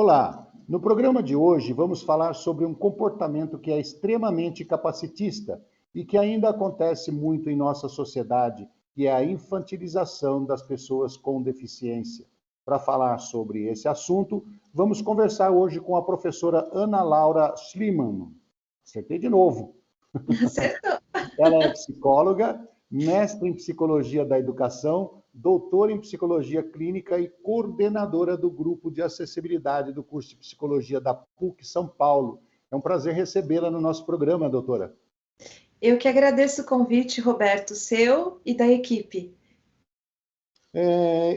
Olá, no programa de hoje vamos falar sobre um comportamento que é extremamente capacitista e que ainda acontece muito em nossa sociedade, que é a infantilização das pessoas com deficiência. Para falar sobre esse assunto, vamos conversar hoje com a professora Ana Laura Schliemann. Acertei de novo. Acertou. Ela é psicóloga, mestre em psicologia da educação, doutora em psicologia clínica e coordenadora do grupo de acessibilidade do curso de psicologia da PUC São Paulo. É um prazer recebê-la no nosso programa, doutora. Eu que agradeço o convite, Roberto, seu e da equipe.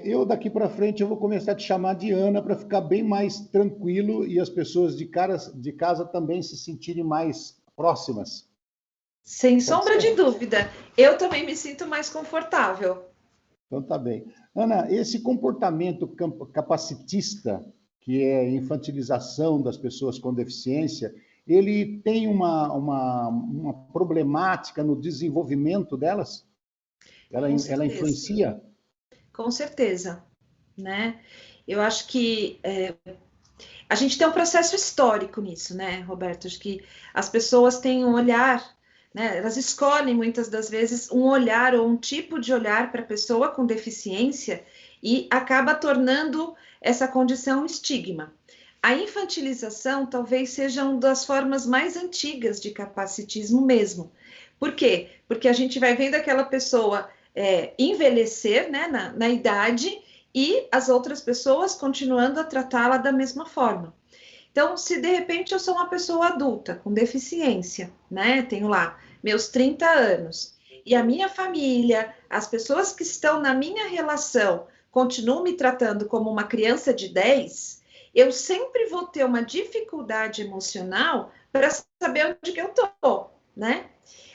Eu daqui para frente eu vou começar a te chamar de Ana para ficar bem mais tranquilo e as pessoas de casa também se sentirem mais próximas. Sem sombra de dúvida, eu também me sinto mais confortável. Então tá bem. Ana, esse comportamento capacitista, que é a infantilização das pessoas com deficiência, ele tem uma problemática no desenvolvimento delas? Ela influencia? Com certeza, né? Eu acho que a gente tem um processo histórico nisso, né, Roberto? Acho que as pessoas têm um olhar, né? Elas escolhem muitas das vezes um olhar ou um tipo de olhar para a pessoa com deficiência e acaba tornando essa condição um estigma. A infantilização talvez seja uma das formas mais antigas de capacitismo mesmo. Por quê? Porque a gente vai vendo aquela pessoa envelhecer, né, na idade e as outras pessoas continuando a tratá-la da mesma forma. Então, se de repente eu sou uma pessoa adulta com deficiência, né, tenho lá meus 30 anos, e a minha família, as pessoas que estão na minha relação continuam me tratando como uma criança de 10, eu sempre vou ter uma dificuldade emocional para saber onde que eu estou, né?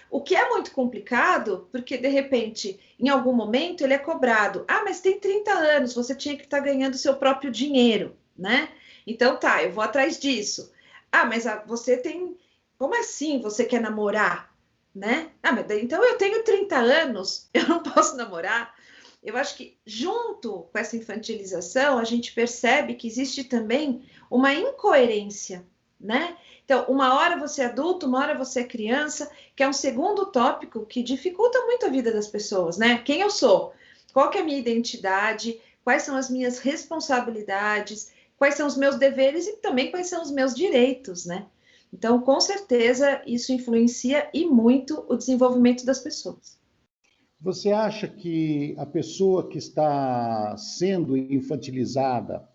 O que é muito complicado, porque de repente, em algum momento, ele é cobrado. Ah, mas tem 30 anos, você tinha que estar ganhando seu próprio dinheiro, né? Então tá, eu vou atrás disso. Ah, mas você tem. Como assim você quer namorar? Né? Ah, mas então eu tenho 30 anos, eu não posso namorar. Eu acho que junto com essa infantilização, a gente percebe que existe também uma incoerência, né? Então, uma hora você é adulto, uma hora você é criança, que é um segundo tópico que dificulta muito a vida das pessoas, né? Quem eu sou? Qual que é a minha identidade? Quais são as minhas responsabilidades? Quais são os meus deveres e também quais são os meus direitos, né? Então, com certeza, isso influencia e muito o desenvolvimento das pessoas. Você acha que a pessoa que está sendo infantilizada,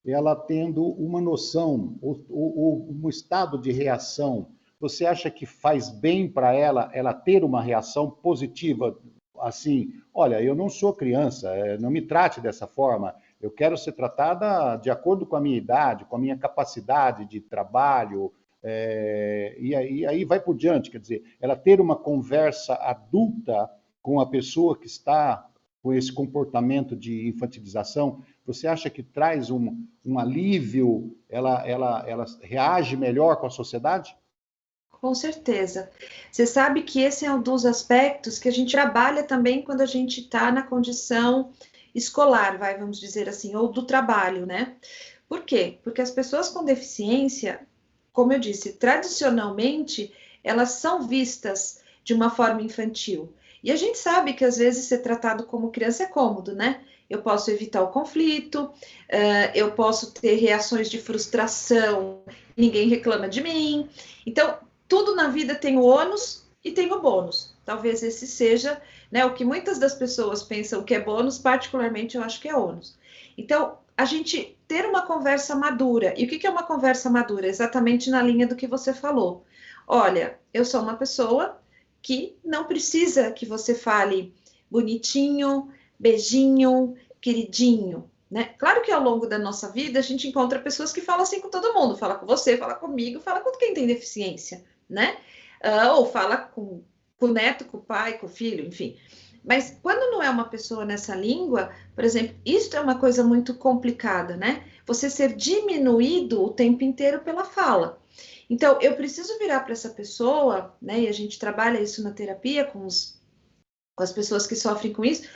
ela tendo uma noção ou um estado de reação, você acha que faz bem para ela ter uma reação positiva? Assim, olha, eu não sou criança, não me trate dessa forma, eu quero ser tratada de acordo com a minha idade, com a minha capacidade de trabalho, e aí vai por diante, quer dizer, ela ter uma conversa adulta com a pessoa que está com esse comportamento de infantilização, você acha que traz um alívio, ela reage melhor com a sociedade? Com certeza. Você sabe que esse é um dos aspectos que a gente trabalha também quando a gente está na condição escolar, vamos dizer assim, ou do trabalho, né? Por quê? Porque as pessoas com deficiência, como eu disse, tradicionalmente, elas são vistas de uma forma infantil. E a gente sabe que às vezes ser tratado como criança é cômodo, né? Eu posso evitar o conflito, eu posso ter reações de frustração, ninguém reclama de mim. Então, tudo na vida tem o ônus e tem o bônus. Talvez esse seja, né, o que muitas das pessoas pensam que é bônus, particularmente eu acho que é ônus. Então, a gente ter uma conversa madura. E o que é uma conversa madura? Exatamente na linha do que você falou. Olha, eu sou uma pessoa que não precisa que você fale bonitinho, beijinho, queridinho, né? Claro que ao longo da nossa vida a gente encontra pessoas que falam assim com todo mundo, fala com você, fala comigo, fala com quem tem deficiência, né? Ou fala com o neto, com o pai, com o filho, enfim. Mas quando não é uma pessoa nessa língua, por exemplo, isso é uma coisa muito complicada, né? Você ser diminuído o tempo inteiro pela fala. Então, eu preciso virar para essa pessoa, né? E a gente trabalha isso na terapia com as pessoas que sofrem com isso.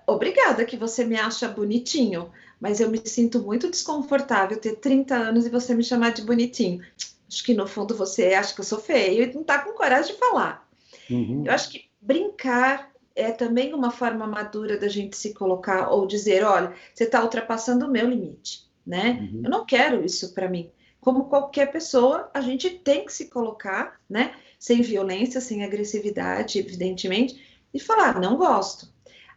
Obrigada que você me acha bonitinho, mas eu me sinto muito desconfortável ter 30 anos e você me chamar de bonitinho. Acho que no fundo você acha que eu sou feio e não está com coragem de falar. Eu Uhum. acho que brincar é também uma forma madura da gente se colocar ou dizer, olha, você está ultrapassando o meu limite, né? Eu Uhum. não quero isso para mim. Como qualquer pessoa, a gente tem que se colocar, né? Sem violência, sem agressividade, evidentemente, e falar, não gosto.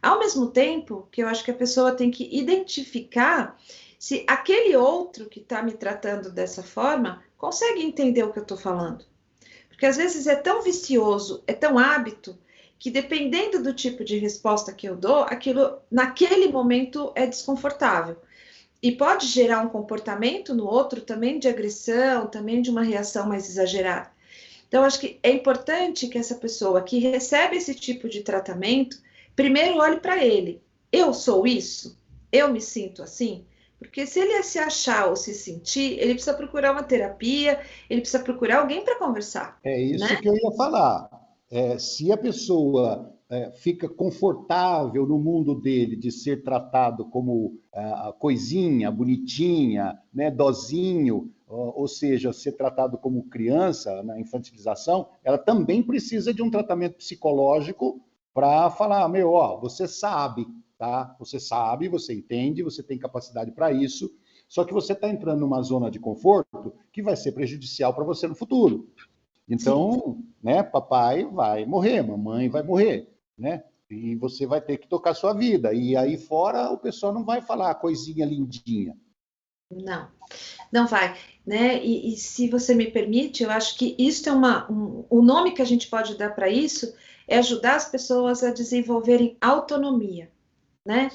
Ao mesmo tempo que eu acho que a pessoa tem que identificar se aquele outro que está me tratando dessa forma consegue entender o que eu estou falando. Porque às vezes é tão vicioso, é tão hábito, que dependendo do tipo de resposta que eu dou, aquilo naquele momento é desconfortável. E pode gerar um comportamento no outro também de agressão, também de uma reação mais exagerada. Então, acho que é importante que essa pessoa que recebe esse tipo de tratamento, primeiro olhe para ele. Eu sou isso? Eu me sinto assim? Porque se ele se achar ou se sentir, ele precisa procurar uma terapia, ele precisa procurar alguém para conversar, É isso né? que eu ia falar. Se a pessoa fica confortável no mundo dele de ser tratado como coisinha, bonitinha, né, dozinho, ou seja, ser tratado como criança na infantilização, ela também precisa de um tratamento psicológico para falar, meu, ó, você sabe, tá? Você sabe, você entende, você tem capacidade para isso, só que você está entrando numa zona de conforto que vai ser prejudicial para você no futuro. Sim. Então, né, papai vai morrer, mamãe vai morrer, né? E você vai ter que tocar sua vida. E aí fora o pessoal não vai falar coisinha lindinha. Não, não vai, né? E se você me permite, eu acho que isso é o nome que a gente pode dar para isso é ajudar as pessoas a desenvolverem autonomia, né?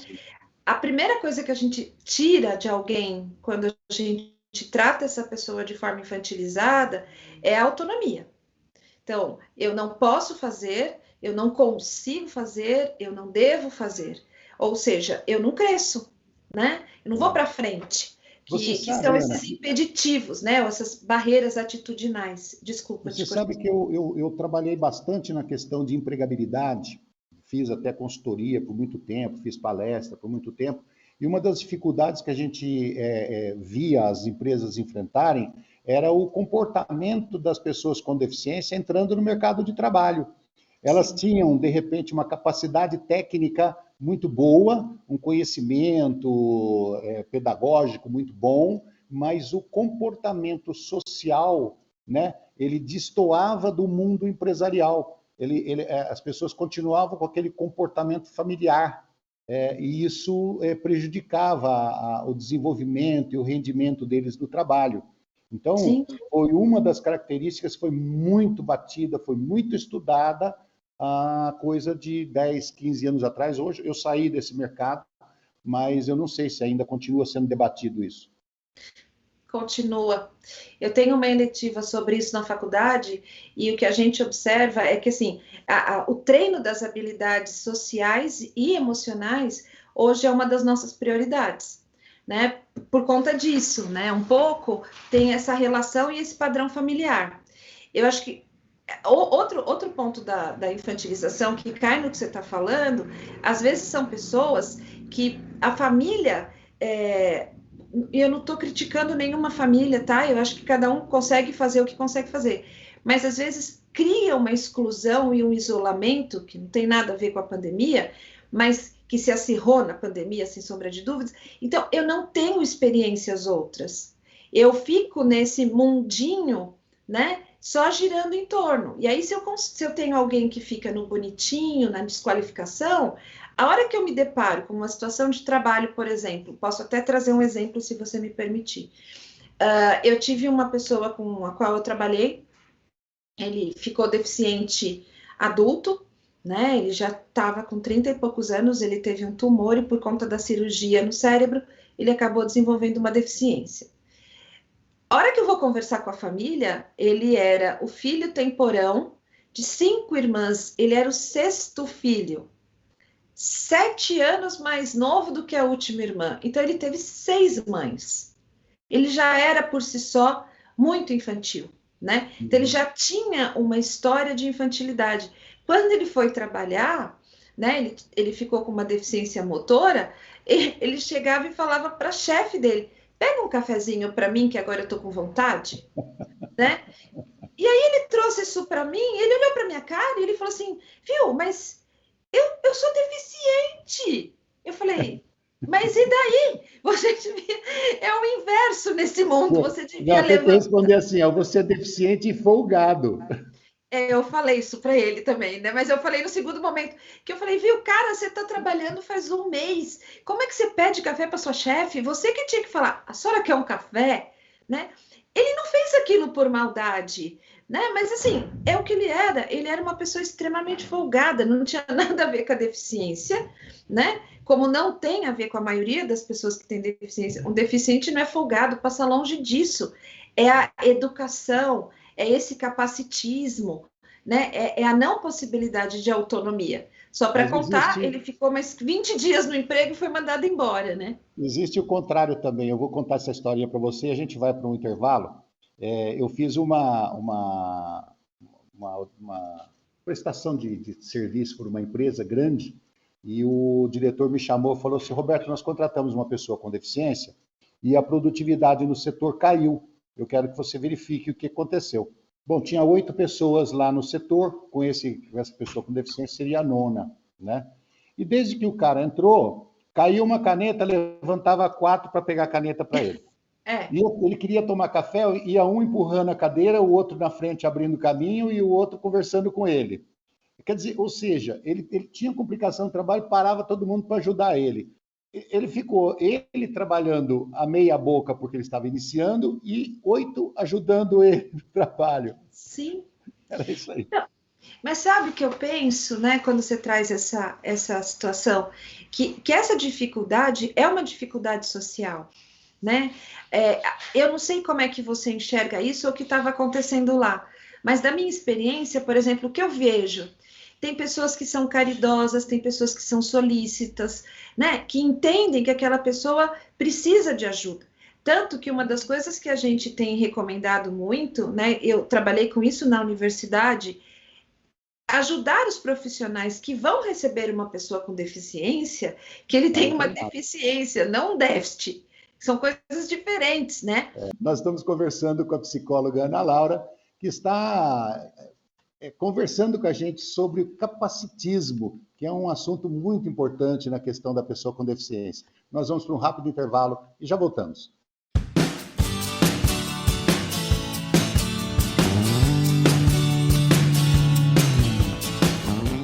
A primeira coisa que a gente tira de alguém quando a gente trata essa pessoa de forma infantilizada é a autonomia. Então, eu não posso fazer, eu não consigo fazer, eu não devo fazer. Ou seja, eu não cresço, né? Eu não vou para frente, Você que são sabe, esses Ana, impeditivos, né? Ou essas barreiras atitudinais. Desculpa você te sabe cortar. que eu trabalhei bastante na questão de empregabilidade, fiz até consultoria por muito tempo, fiz palestra por muito tempo, e uma das dificuldades que a gente via as empresas enfrentarem era o comportamento das pessoas com deficiência entrando no mercado de trabalho. Elas Sim, tinham, de repente, uma capacidade técnica muito boa, um conhecimento pedagógico muito bom, mas o comportamento social, né, ele destoava do mundo empresarial. As pessoas continuavam com aquele comportamento familiar, e isso prejudicava o desenvolvimento e o rendimento deles no trabalho. Então, sim. foi uma das características, foi muito batida, foi muito estudada, a coisa de 10, 15 anos atrás. Hoje eu saí desse mercado, mas eu não sei se ainda continua sendo debatido isso. Continua. Eu tenho uma eletiva sobre isso na faculdade e o que a gente observa é que assim, o treino das habilidades sociais e emocionais hoje é uma das nossas prioridades, né? Por conta disso, né? Um pouco tem essa relação e esse padrão familiar. Eu acho que outro ponto da infantilização que cai no que você está falando, às vezes são pessoas que a família e eu não estou criticando nenhuma família, tá? Eu acho que cada um consegue fazer o que consegue fazer. Mas às vezes cria uma exclusão e um isolamento, que não tem nada a ver com a pandemia, mas que se acirrou na pandemia, sem sombra de dúvidas. Então, eu não tenho experiências outras. Eu fico nesse mundinho, né? Só girando em torno. E aí, se eu tenho alguém que fica no bonitinho, na desqualificação, a hora que eu me deparo com uma situação de trabalho, por exemplo, posso até trazer um exemplo se você me permitir. Eu tive uma pessoa com a qual eu trabalhei, ele ficou deficiente adulto, né? Ele já estava com 30 e poucos anos, ele teve um tumor e por conta da cirurgia no cérebro, ele acabou desenvolvendo uma deficiência. A hora que eu vou conversar com a família, ele era o filho temporão de 5 irmãs, ele era o sexto filho. 7 anos mais novo do que a última irmã. Então, ele teve 6 mães. Ele já era, por si só, muito infantil, né? Então, ele Uhum. já tinha uma história de infantilidade. Quando ele foi trabalhar, né? Ele ficou com uma deficiência motora, ele chegava e falava para a chefe dele: pega um cafezinho para mim, que agora eu estou com vontade, né? E aí ele trouxe isso para mim, ele olhou para minha cara e ele falou assim: viu, mas eu sou deficiente. Eu falei, mas e daí? Você devia... É o inverso nesse mundo, você devia Não, tem que levantar. responder assim, ó, você é deficiente e folgado. Eu falei isso para ele também, né? Mas eu falei no segundo momento, que eu falei, viu, cara, você está trabalhando faz um mês. Como é que você pede café para sua chefe? Você que tinha que falar, a senhora quer um café, né? Ele não fez aquilo por maldade, né? Mas assim, é o que ele era. Ele era uma pessoa extremamente folgada, não tinha nada a ver com a deficiência, né? Como não tem a ver com a maioria das pessoas que têm deficiência. Um deficiente não é folgado, passa longe disso. É a educação, é esse capacitismo, né? É a não possibilidade de autonomia. Só para Mas contar, ele ficou mais 20 dias no emprego e foi mandado embora, né? existe o contrário também. Eu vou contar essa historinha para você e a gente vai para um intervalo. Eu fiz uma prestação de serviço por uma empresa grande e o diretor me chamou e falou assim, Roberto, nós contratamos uma pessoa com deficiência e a produtividade no setor caiu. Eu quero que você verifique o que aconteceu. Bom, tinha 8 pessoas lá no setor, com essa pessoa com deficiência seria a nona, né? E desde que o cara entrou, caiu uma caneta, levantava 4 para pegar a caneta para ele. É. E ele queria tomar café, ia um empurrando a cadeira, o outro na frente abrindo o caminho e o outro conversando com ele. Quer dizer, ou seja, ele tinha complicação no trabalho, parava todo mundo para ajudar ele. Ele ficou, ele trabalhando a meia boca porque ele estava iniciando e 8 ajudando ele no trabalho. Sim. Era isso aí. Não, mas sabe o que eu penso, né, quando você traz essa situação? Que essa dificuldade é uma dificuldade social, né? Eu não sei como é que você enxerga isso ou o que estava acontecendo lá, mas da minha experiência, por exemplo, o que eu vejo, tem pessoas que são caridosas, tem pessoas que são solícitas, né? Que entendem que aquela pessoa precisa de ajuda. Tanto que uma das coisas que a gente tem recomendado muito, né? Eu trabalhei com isso na universidade, ajudar os profissionais que vão receber uma pessoa com deficiência, que ele tem uma deficiência, não um déficit. São coisas diferentes, né? Nós estamos conversando com a psicóloga Ana Laura, que está conversando com a gente sobre o capacitismo, que é um assunto muito importante na questão da pessoa com deficiência. Nós vamos para um rápido intervalo e já voltamos.